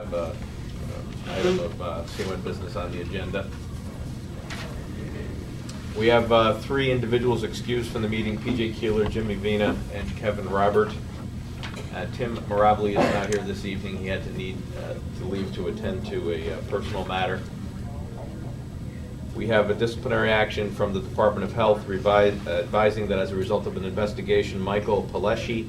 Have an item of CON business on the agenda. We have three individuals excused from the meeting: P.J. Keeler, Jimmy Vina, and Kevin Robert. Tim Mirabili is not here this evening. He had to leave to attend to a personal matter. We have a disciplinary action from the Department of Health advising that as a result of an investigation, Michael Palesci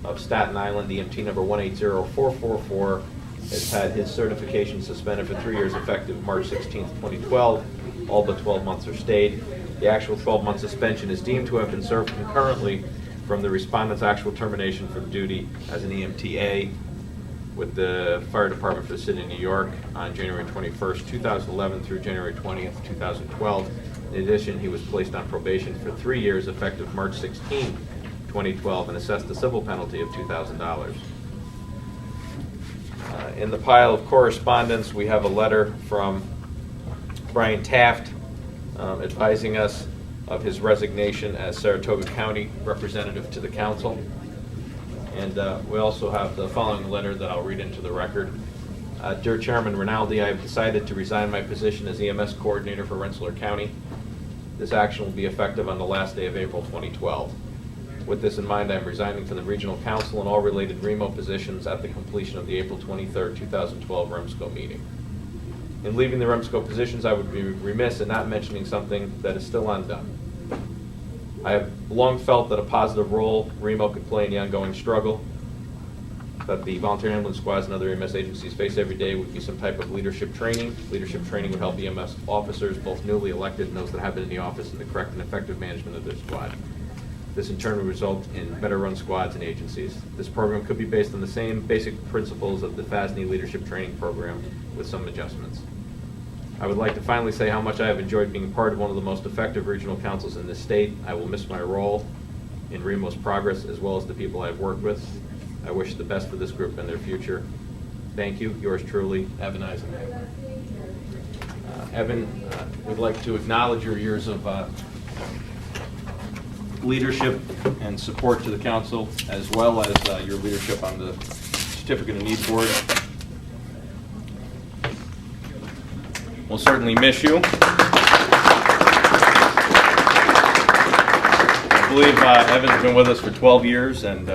of Staten Island, EMT number 180444, has had his certification suspended for 3 years effective March 16, 2012. All but 12 months are stayed. The actual 12-month suspension is deemed to have been served concurrently from the respondent's actual termination from duty as an EMTA with the Fire Department for the City of New York on January 21st, 2011 through January 20th, 2012. In addition, he was placed on probation for 3 years effective March 16, 2012 and assessed a civil penalty of $2,000. In the pile of correspondence, we have a letter from Brian Taft advising us of his resignation as Saratoga County representative to the council. And we also have the following letter that I'll read into the record. Dear Chairman Rinaldi, I have decided to resign my position as EMS coordinator for Rensselaer County. This action will be effective on the last day of April 2012. With this in mind, I am resigning from the Regional Council and all related REMO positions at the completion of the April 23, 2012 Remsco meeting. In leaving the Remsco positions, I would be remiss in not mentioning something that is still undone. I have long felt that a positive role REMO could play in the ongoing struggle that the volunteer ambulance squads and other EMS agencies face every day would be some type of leadership training. Leadership training would help EMS officers, both newly elected and those that have been in the office, in the correct and effective management of their squad. This in turn would result in better run squads and agencies. This program could be based on the same basic principles of the FASNY leadership training program with some adjustments. I would like to finally say how much I have enjoyed being part of one of the most effective regional councils in this state. I will miss my role in REMO's progress as well as the people I've worked with. I wish the best for this group and their future. Thank you. Yours truly, Evan Eisenman. Evan, we'd like to acknowledge your years of leadership and support to the council, as well as your leadership on the Certificate of Need Board. We'll certainly miss you. I believe Evan's been with us for 12 years, and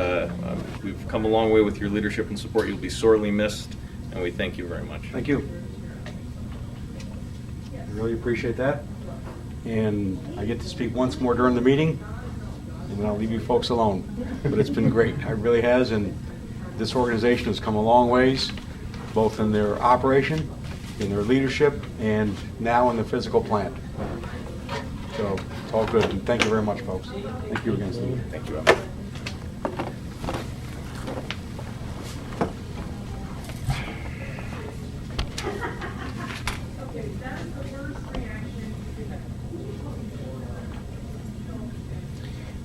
we've come a long way with your leadership and support. You'll be sorely missed, and we thank you very much. Thank you. I really appreciate that. And I get to speak once more during the meeting, and then I'll leave you folks alone. But it's been great. It really has, and this organization has come a long ways, both in their operation, in their leadership, and now in the physical plant. So it's all good, and thank you very much, folks. Thank you again, Steve. Thank you, Evan.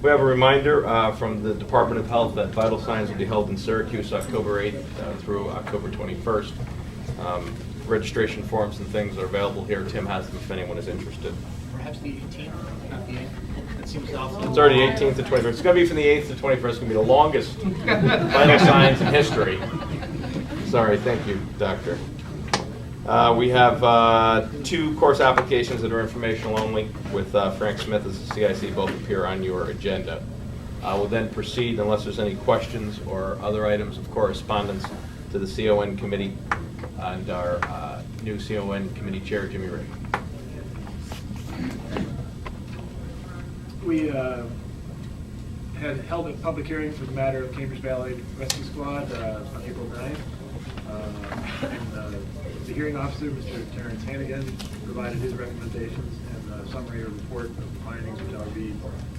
We have a reminder from the Department of Health that vital signs will be held in Syracuse October 8th through October 21st. Registration forms and things are available here. Tim has them if anyone is interested. Perhaps the 18th, not the 8th. That seems awful. It's already 18th to 21st. It's going to be from the 8th to 21st. It's going to be the longest vital signs in history. Sorry, thank you, Doctor. We have two course applications that are informational only with Frank Smith as the CIC. Both appear on your agenda. We'll then proceed, unless there's any questions or other items of correspondence, to the CON committee and our new CON committee chair, Jimmy Ray. We had held a public hearing for the matter of Cambridge Valley Rescue Squad on April 9th. The hearing officer, Mr. Terrence Hannigan, provided his recommendations and a summary or report of the findings, which I'll read.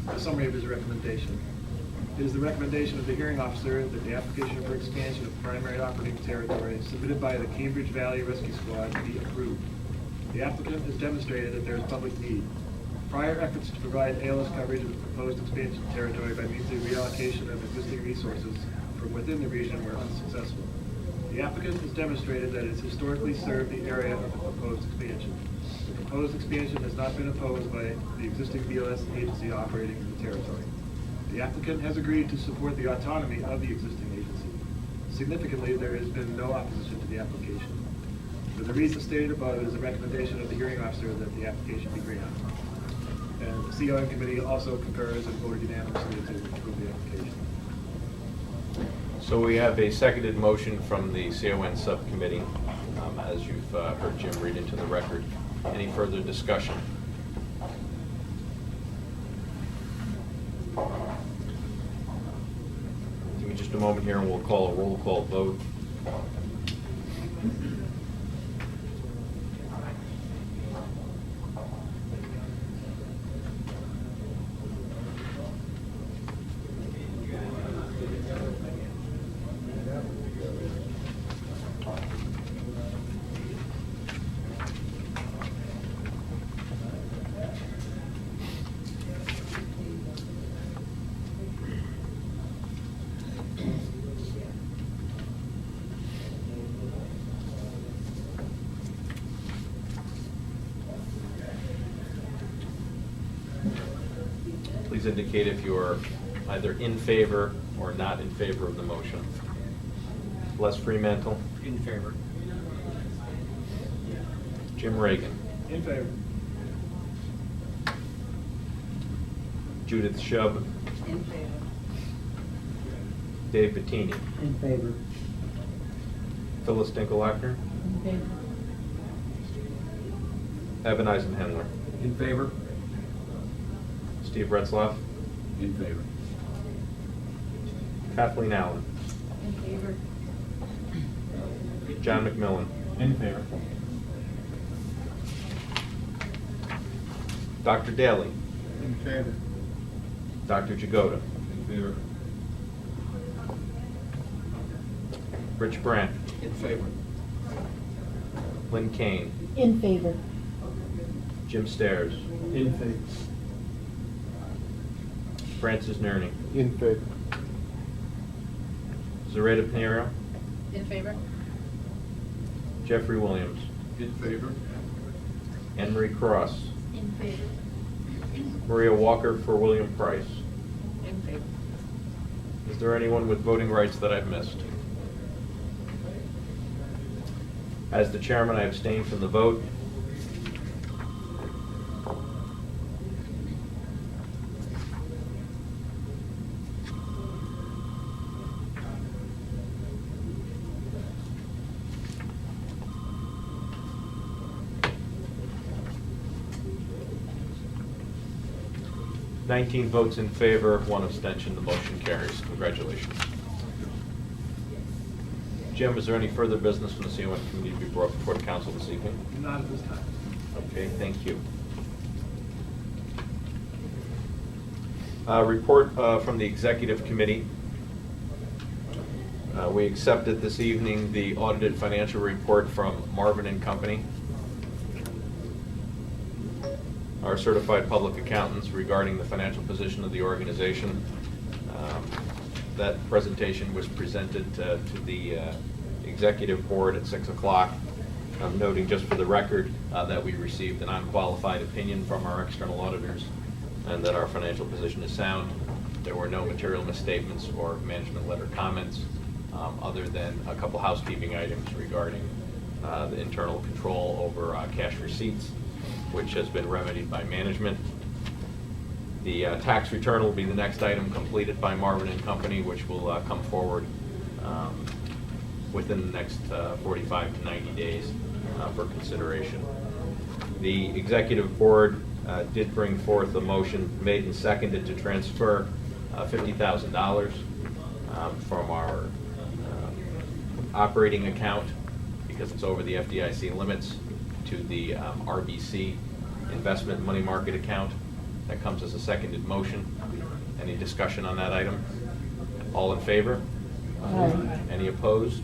A summary of his recommendation. It is the recommendation of the hearing officer that the application for expansion of primary operating territory submitted by the Cambridge Valley Rescue Squad be approved. The applicant has demonstrated that there is public need. Prior efforts to provide ALS coverage of the proposed expansion territory by means of reallocation of existing resources from within the region were unsuccessful. The applicant has demonstrated that it has historically served the area of the proposed expansion. The proposed expansion has not been opposed by the existing BLS agency operating in the territory. The applicant has agreed to support the autonomy of the existing agency. significantly, there has been no opposition to the application. For the reasons stated above, it is a recommendation of the hearing officer that the application be granted. And the CON committee also concurs and voted unanimously to approve the application. So we have a seconded motion from the CON subcommittee, as you've heard Jim read into the record. Any further discussion? Give me just a moment here and we'll call a roll call vote. Please indicate if you're either in favor or not in favor of the motion. Les Fremantle. In favor. Jim Reagan. In favor. Judith Shub. In favor. Dave Bettini. In favor. Phyllis Dinkel-Ackner. In favor. Evan Eisenhandler. In favor. Steve Retzloff. In favor. Kathleen Allen. In favor. John McMillan. In favor. Dr. Daly. In favor. Dr. Jagoda. In favor. Rich Brandt. In favor. Lynn Kane. In favor. Jim Stairs. In favor. Francis Nerney. In favor. Zareta Pinheiro. In favor. Jeffrey Williams. In favor. Anne Marie Cross. In favor. Maria Walker for William Price. In favor. Is there anyone with voting rights that I've missed? As the chairman, I abstain from the vote. Nineteen votes in favor, 1 abstention. The motion carries. Congratulations. Jim, is there any further business from the CON committee to be brought before the council this evening? Not at this time. Okay, thank you. Report from the executive committee. We accepted this evening the audited financial report from Marvin and Company, our certified public accountants, regarding the financial position of the organization. That presentation was presented to the executive board at 6 o'clock. I'm noting just for the record that we received an unqualified opinion from our external auditors and that our financial position is sound. There were no material misstatements or management letter comments other than a couple housekeeping items regarding the internal control over cash receipts, which has been remedied by management. The tax return will be the next item completed by Marvin and Company, which will come forward within the next 45 to 90 days for consideration. The executive board did bring forth a motion made and seconded to transfer $50,000 from our operating account, because it's over the FDIC limits, to the RBC investment money market account. That comes as a seconded motion. Any discussion on that item? All in favor? Aye. Any opposed?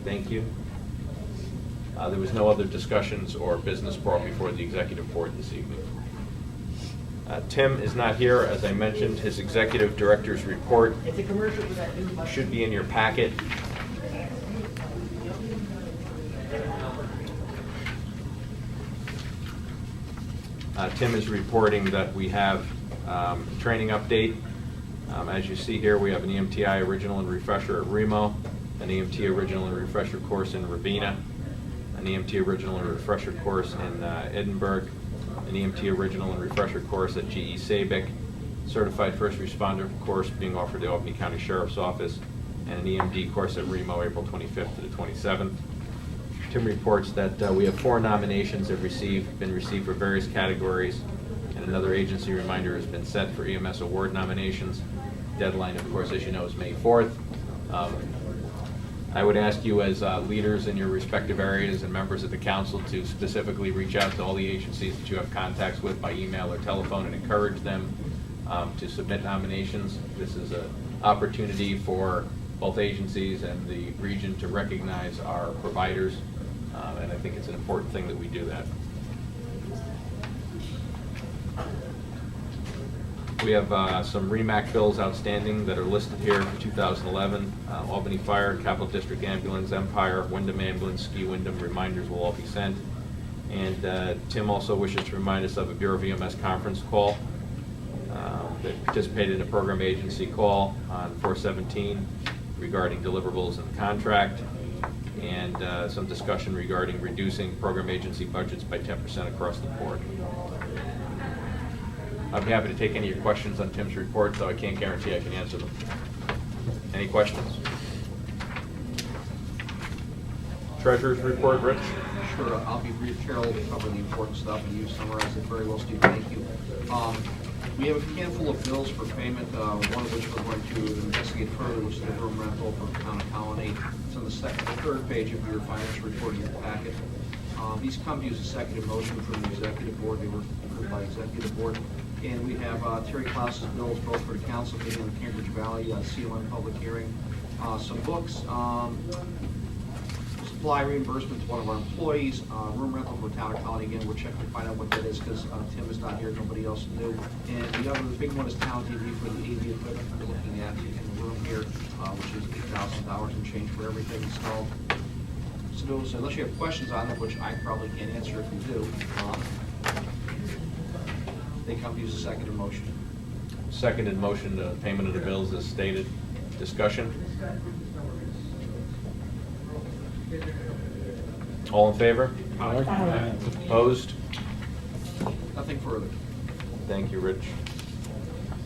Thank you. There was no other discussions or business brought before the executive board this evening. Tim is not here. As I mentioned, his executive director's report should be in your packet. Tim is reporting that we have training update. As you see here, we have an EMTI original and refresher at Remo. an EMT Original and Refresher course in Ravenna, an EMT Original and Refresher course in Edinburgh, an EMT Original and Refresher course at GE Sabic, Certified First Responder course being offered at the Albany County Sheriff's Office, and an EMD course at Remo April 25th to the 27th. Tim reports that we have 4 nominations that been received for various categories, and another agency reminder has been set for EMS award nominations. Deadline, of course, as you know, is May 4th. I would ask you as leaders in your respective areas and members of the council to specifically reach out to all the agencies that you have contacts with by email or telephone and encourage them to submit nominations. This is an opportunity for both agencies and the region to recognize our providers, and I think it's an important thing that we do that. We have some REMAC bills outstanding that are listed here for 2011. Albany Fire, Capital District Ambulance, Empire, Wyndham Ambulance, Ski Wyndham, reminders will all be sent. And Tim also wishes to remind us of a Bureau of EMS conference call. They participated in a program agency call on 4/17 regarding deliverables and contract, and some discussion regarding reducing program agency budgets by 10% across the board. I'd be happy to take any of your questions on Tim's report, though I can't guarantee I can answer them. Any questions? Treasurer's report, Rich? Sure, I'll be brief. Carol will cover the important stuff, and you summarized it very well, Steve. Thank you. We have a handful of bills for payment, one of which we're going to investigate further, which is the room rental for Town of Colony. It's on the third page of your financial report in your packet. These come to you as a second motion from the executive board. They were approved by executive board. And we have Terry Klaus's bills, both for the council meeting in Cambridge Valley, CON public hearing. Some books, supply reimbursement to one of our employees, room rental for Town of Colony. Again, we're checking to find out what that is because Tim is not here, nobody else knew. And the other, the big one is Town TV for the AV equipment we're looking at in the room here, which is $8,000 and change for everything installed. So unless you have questions on it, which I probably can't answer if you do, they come to use a second motion. Seconded motion to payment of the bills as stated. Discussion? All in favor? Aye. Opposed? Nothing further. Thank you, Rich.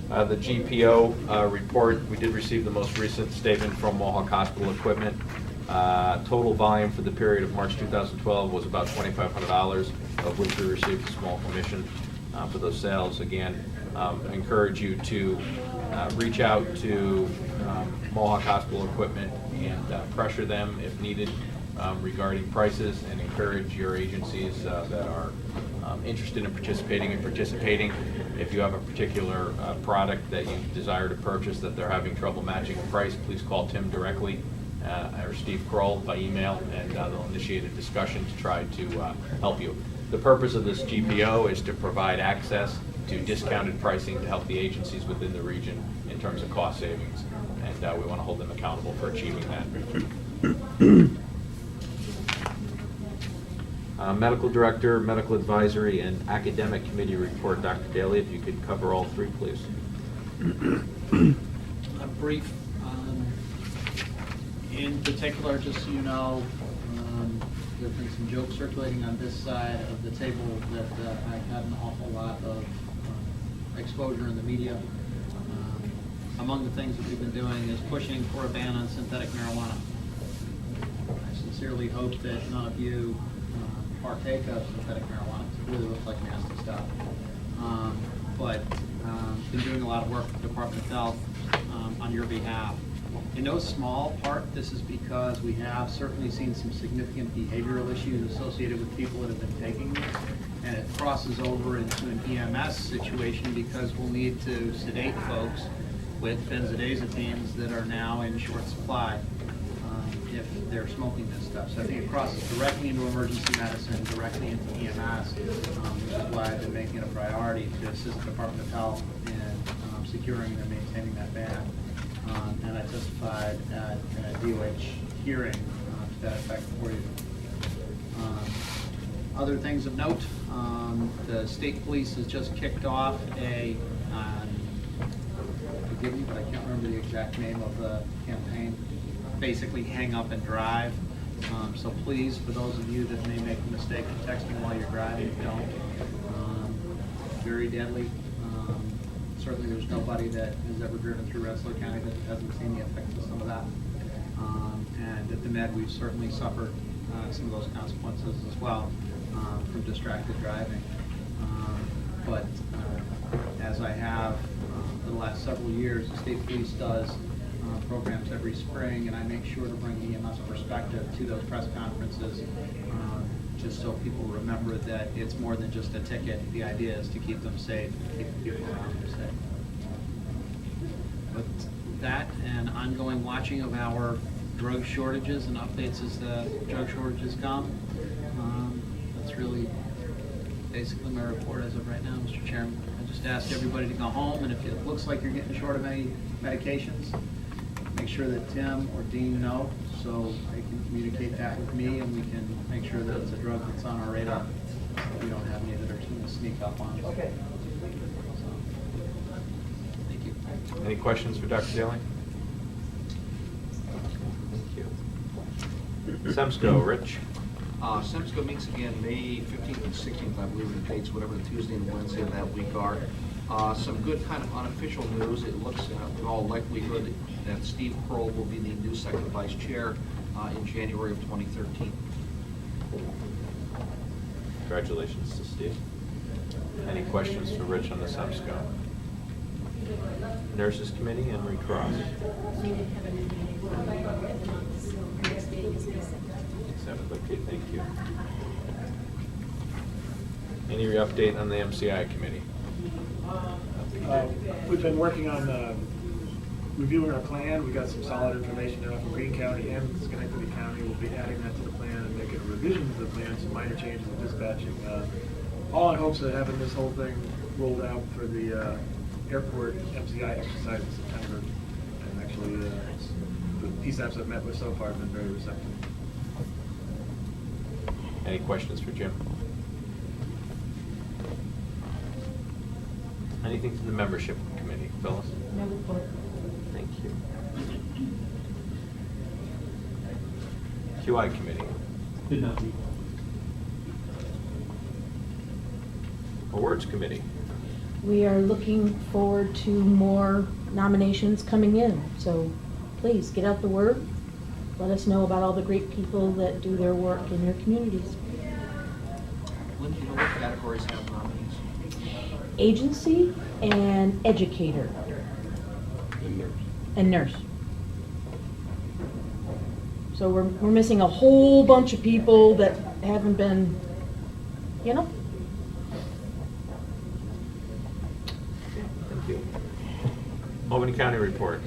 The GPO report, we did receive the most recent statement from Mohawk Hospital Equipment. Total volume for the period of March 2012 was about $2,500, of which we received a small commission for those sales. Again, I encourage you to reach out to Mohawk Hospital Equipment and pressure them if needed regarding prices, and encourage your agencies that are interested in participating. If you have a particular product that you desire to purchase that they're having trouble matching a price, please call Tim directly or Steve Kroll by email, and they'll initiate a discussion to try to help you. The purpose of this GPO is to provide access to discounted pricing to help the agencies within the region in terms of cost savings, and we want to hold them accountable for achieving that. Medical Director, Medical Advisory, and Academic Committee report. Dr. Daly, if you could cover all three, please. A brief. In particular, just so you know, there have been some jokes circulating on this side of the table that I've had an awful lot of exposure in the media. Among the things that we've been doing is pushing for a ban on synthetic marijuana. I sincerely hope that none of you partake of synthetic marijuana. It really looks like nasty stuff. But been doing a lot of work with the Department of Health on your behalf. In no small part, this is because we have certainly seen some significant behavioral issues associated with people that have been taking this, and it crosses over into an EMS situation because we'll need to sedate folks with benzodiazepines that are now in short supply if they're smoking this stuff. So I think it crosses directly into emergency medicine, directly into EMS, which is why I've been making it a priority to assist the Department of Health in securing and maintaining that ban. And I testified at a DOH hearing to that effect for you. Other things of note, the state police has just kicked off a, forgive me, but I can't remember the exact name of the campaign. basically hang up and drive. So please, for those of you that may make the mistake of texting while you're driving, don't. Very deadly. Certainly there's nobody that has ever driven through Rensselaer County that hasn't seen the effects of some of that. And at the Med, we've certainly suffered some of those consequences as well from distracted driving. But as I have for the last several years, the state police does programs every spring, and I make sure to bring the EMS perspective to those press conferences, just so people remember that it's more than just a ticket. The idea is to keep them safe, keep the people around them safe. But that and ongoing watching of our drug shortages and updates as the drug shortages come, that's really basically my report as of right now, Mr. Chairman. I just ask everybody to go home, and if it looks like you're getting short of any medications, make sure that Tim or Dean know, so they can communicate that with me, and we can make sure that it's a drug that's on our radar, so we don't have any that are going to sneak up on us. Okay. Thank you. Any questions for Dr. Daly? Thank you. Semsco, Rich? Remsco meets again May 15th and 16th, I believe the dates, whatever the Tuesday and Wednesday of that week are. Some good kind of unofficial news. It looks in all likelihood that Steve Kroll will be the new second vice chair in January of 2013. Congratulations to Steve. Any questions for Rich on the Semsco? Nurses Committee, Emery Cross. Seventh, okay, thank you. Any update on the MCI Committee? We've been working on reviewing our plan. We got some solid information now from Greene County and Schenectady County. We'll be adding that to the plan and making a revision to the plan, some minor changes in dispatching. All in hopes of having this whole thing rolled out for the airport MCI exercise in September. And actually, the PSAPs I've met with so far have been very receptive. Any questions for Jim? Anything from the membership committee, Phyllis? No report. Thank you. QI committee? Did not meet. Awards committee? We are looking forward to more nominations coming in, so please get out the word. Let us know about all the great people that do their work in their communities. Lynn, do you know what categories have nominees? Agency and educator and nurse. So we're missing a whole bunch of people that haven't been, you know. Thank you. Albany County report.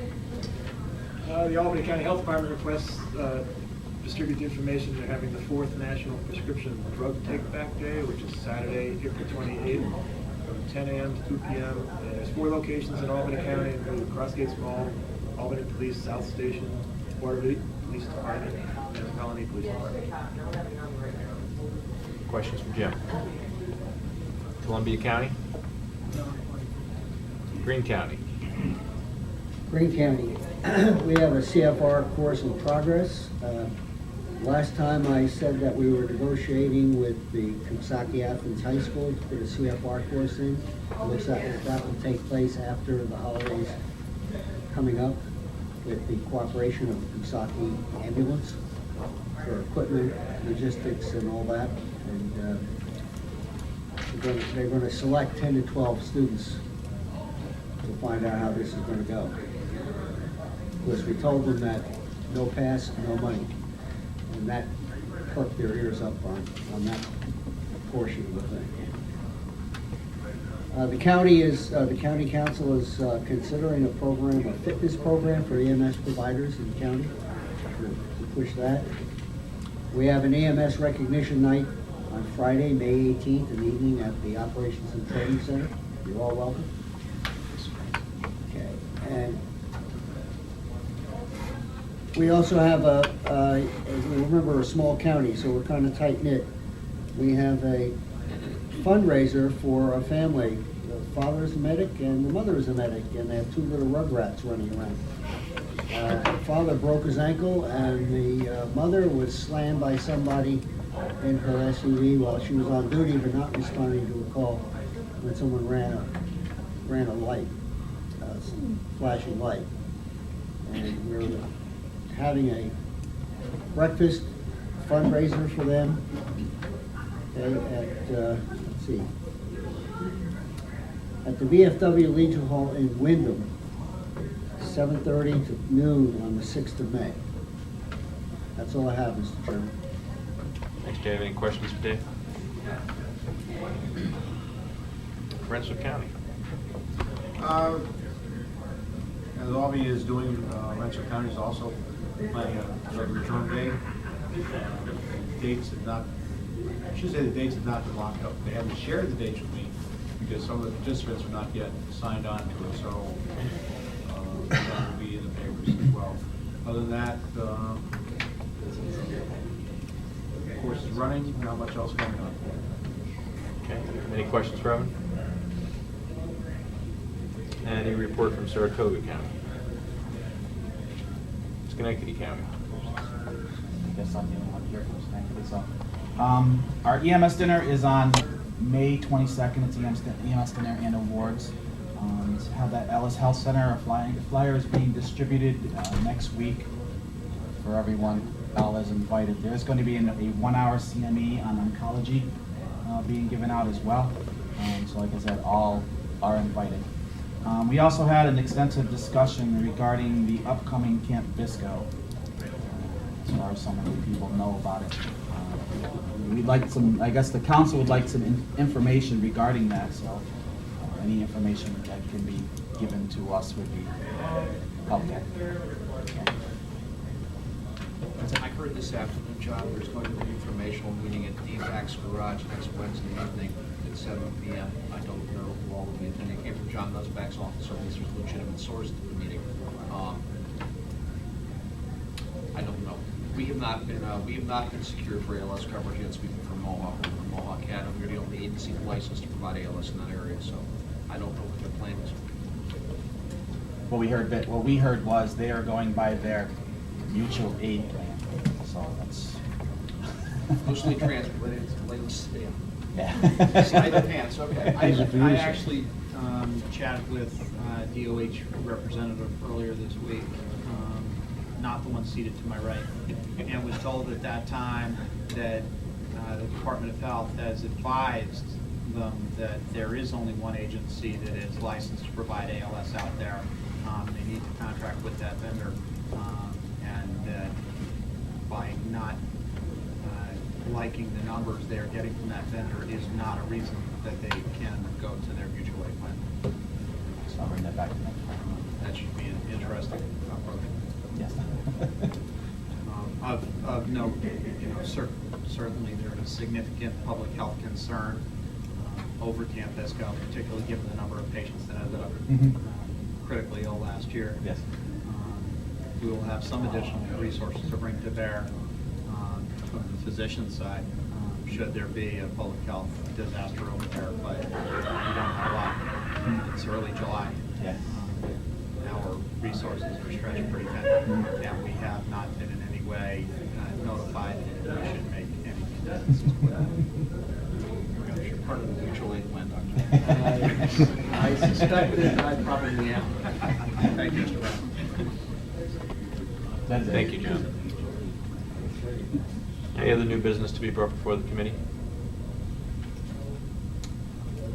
The Albany County Health Department requests distribute information. They're having the 4th National Prescription Drug Take-Back Day, which is Saturday, April 28th, from 10 a.m. to 2 p.m. And there's 4 locations in Albany County, including Crossgates Mall, Albany Police, South Station, Waterloo Police Department, and Colony Police Department. Questions for Jim? Columbia County? Greene County? Greene County, we have a CFR course in progress. Last time I said that we were negotiating with the Coxsackie Athens High School to put a CFR course in. It looks like that will take place after the holidays coming up with the cooperation of the Coxsackie ambulance for equipment, logistics, and all that. And they're going to select 10 to 12 students to find out how this is going to go. Of course, we told them that no pass, no money. And that perked their ears up on that portion of the thing. The county council is considering a program, a fitness program for EMS providers in the county to push that. We have an EMS recognition night on Friday, May 18th in the evening at the Operations and Training Center. You're all welcome. Okay, and we also have remember, a small county, so we're kind of tight-knit. We have a fundraiser for a family. The father is a medic and the mother is a medic, and they have 2 little rugrats running around. Her father broke his ankle, and the mother was slammed by somebody in her SUV while she was on duty, but not responding to a call when someone ran a light, flashing light. And we're having a breakfast fundraiser for them, okay, at, let's see, at the VFW Legion Hall in Wyndham, 7:30 to noon on the 6th of May. That's all I have, Mr. Chairman. Thanks, Dave. Any questions for Dave? Remsco County. As Albany is doing, Remsco County is also planning a return day. Dates have not, I should say the dates have not been locked up. They haven't shared the dates with me because some of the participants are not yet signed on to it, so that will be in the papers as well. Other than that, of course, it's running, not much else going on. Okay. Any questions for Evan? Any report from Saratoga County? Schenectady County? I guess I'm the only one here from Schenectady. So, our EMS dinner is on May 22nd. It's EMS dinner and awards. It's held at Ellis Health Center. A flyer is being distributed next week for everyone. All is invited. There's going to be a 1-hour CME on oncology being given out as well. So like I said, all are invited. We also had an extensive discussion regarding the upcoming Camp Bisco, as far as so many people know about it. We'd like some, I guess the council would like some information regarding that, so any information that can be given to us would be helpful. I heard this afternoon, John, there's going to be an informational meeting at DFAC's Garage next Wednesday evening at 7 p.m. I don't know who all will be attending. It came from John Nusback's office, so there's a legitimate source to the meeting. I don't know. We have not been secured for ALS coverage yet, speaking for Mohawk. We're from Mohawk Academy. We're the only agency licensed to provide ALS in that area, so I don't know what their plan is. What we heard was they are going by their mutual aid plan, so that's Mostly transport, yeah. slide the pants, okay. I actually chatted with DOH representative earlier this week, not the one seated to my right, and was told at that time that the Department of Health has advised them that there is only one agency that is licensed to provide ALS out there. They need to contract with that vendor, and that by not liking the numbers they're getting from that vendor is not a reason that they can go to their mutual aid plan. So I'll bring that back to them. That should be an interesting approach. Yes. Of note, certainly there is significant public health concern over Camp Bisco, particularly given the number of patients that ended up critically ill last year. Yes. We will have some additional resources to bring to bear from the physician side, should there be a public health disaster over there, but we don't have a lot. It's early July. Yeah. Our resources are stretched pretty thin, and we have not been in any way notified that we should make any contingencies for that. You're part of the mutual aid plan, Dr. I suspect that I probably am. Thank you, Mr. President. That's it. Thank you, John. Any other new business to be brought before the committee?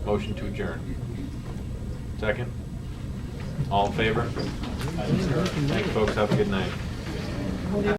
Motion to adjourn. Second? All in favor? Thanks, folks. Have a good night.